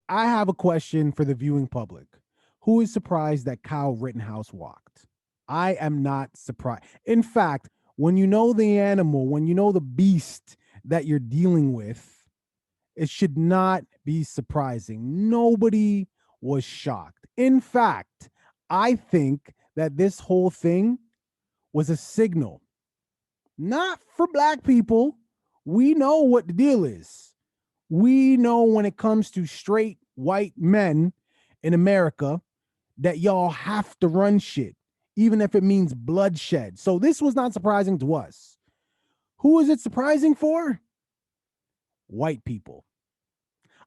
I have a question for the viewing public. Who is surprised that Kyle Rittenhouse walked? I am not surprised. In fact, when you know the animal, when you know the beast that you're dealing with, it should not be surprising. Nobody was shocked. In fact, I think that this whole thing was a signal, not for black people. We know what the deal is. We know when it comes to straight white men in America that y'all have to run shit, even if it means bloodshed. So this was not surprising to us. Who is it surprising for? White people.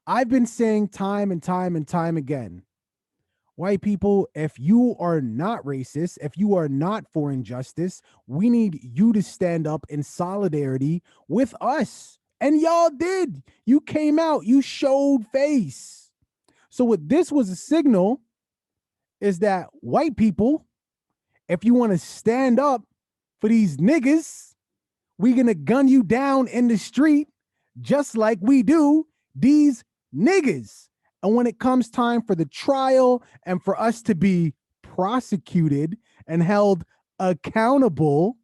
I've been saying time and time and time again, white people, if you are not racist, if you are not for injustice, we need you to stand up in solidarity with us. And y'all did. You came out, you showed face. So, what this was a signal is that white people, if you want to stand up for these niggas, we gonna gun you down in the street just like we do these niggas. And when it comes time for the trial and for us to be prosecuted and held accountable,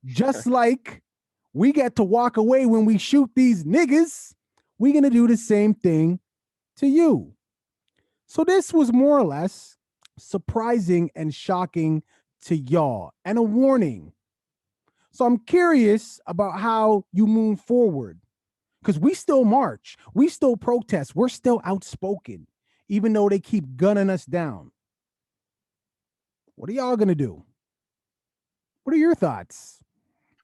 just like we get to walk away when we shoot these niggas, we're gonna do the same thing to you. So this was more or less surprising and shocking to y'all and a warning. So I'm curious about how you move forward because we still march, we still protest, we're still outspoken, even though they keep gunning us down. What are y'all gonna do? What are your thoughts?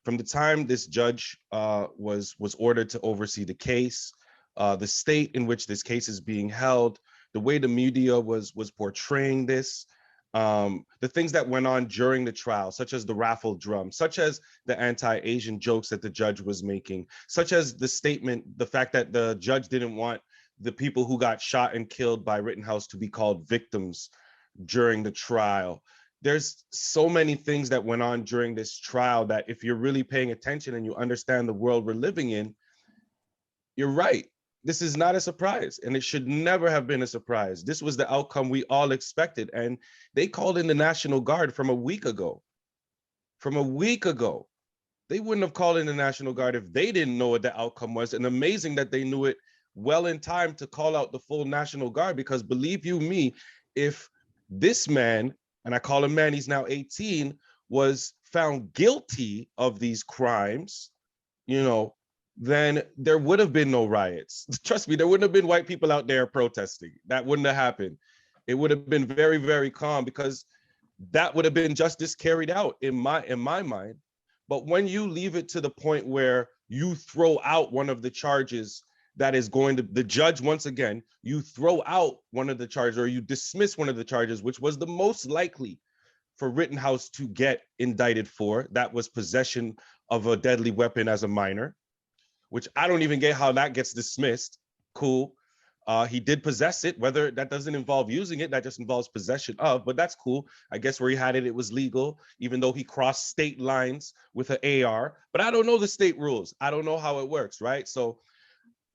From the time this judge was ordered to oversee the case, the state in which this case is being held, the way the media was portraying this, the things that went on during the trial, such as the raffle drum, such as the anti-Asian jokes that the judge was making, such as the statement, the fact that the judge didn't want the people who got shot and killed by Rittenhouse to be called victims during the trial. There's so many things that went on during this trial that if you're really paying attention and you understand the world we're living in, you're right. This is not a surprise, and it should never have been a surprise. This was the outcome we all expected, and they called in the National Guard from a week ago. From a week ago. They wouldn't have called in the National Guard if they didn't know what the outcome was, and amazing that they knew it well in time to call out the full National Guard, because believe you me, if this man, and I call him man, he's now 18, was found guilty of these crimes, you know, then there would have been no riots. Trust me, there wouldn't have been white people out there protesting. That wouldn't have happened. It would have been very, very calm, because that would have been justice carried out in my mind. But when you leave it to the point where you throw out one of the charges that is going to, the judge, once again, you throw out one of the charges, or you dismiss one of the charges, which was the most likely for Rittenhouse to get indicted for, that was possession of a deadly weapon as a minor, which I don't even get how that gets dismissed. Cool. He did possess it, whether that doesn't involve using it, that just involves possession of, but that's cool. I guess where he had it, it was legal, even though he crossed state lines with an AR, but I don't know the state rules. I don't know how it works, right? So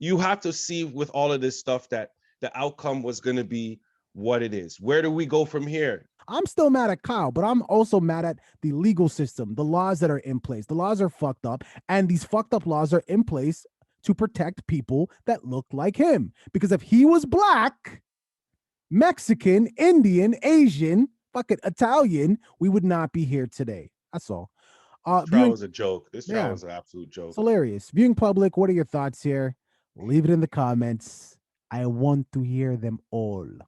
you have to see with all of this stuff that the outcome was going to be what it is. Where do we go from here? I'm still mad at Kyle, but I'm also mad at the legal system, the laws that are in place. The laws are fucked up, and these fucked up laws are in place to protect people that look like him. Because if he was black, Mexican, Indian, Asian, fucking Italian, we would not be here today. That's all. This trial Viewing, was a joke. This trial yeah, was an absolute it's joke. hilarious. Viewing public, what are your thoughts here? Leave it in the comments. I want to hear them all.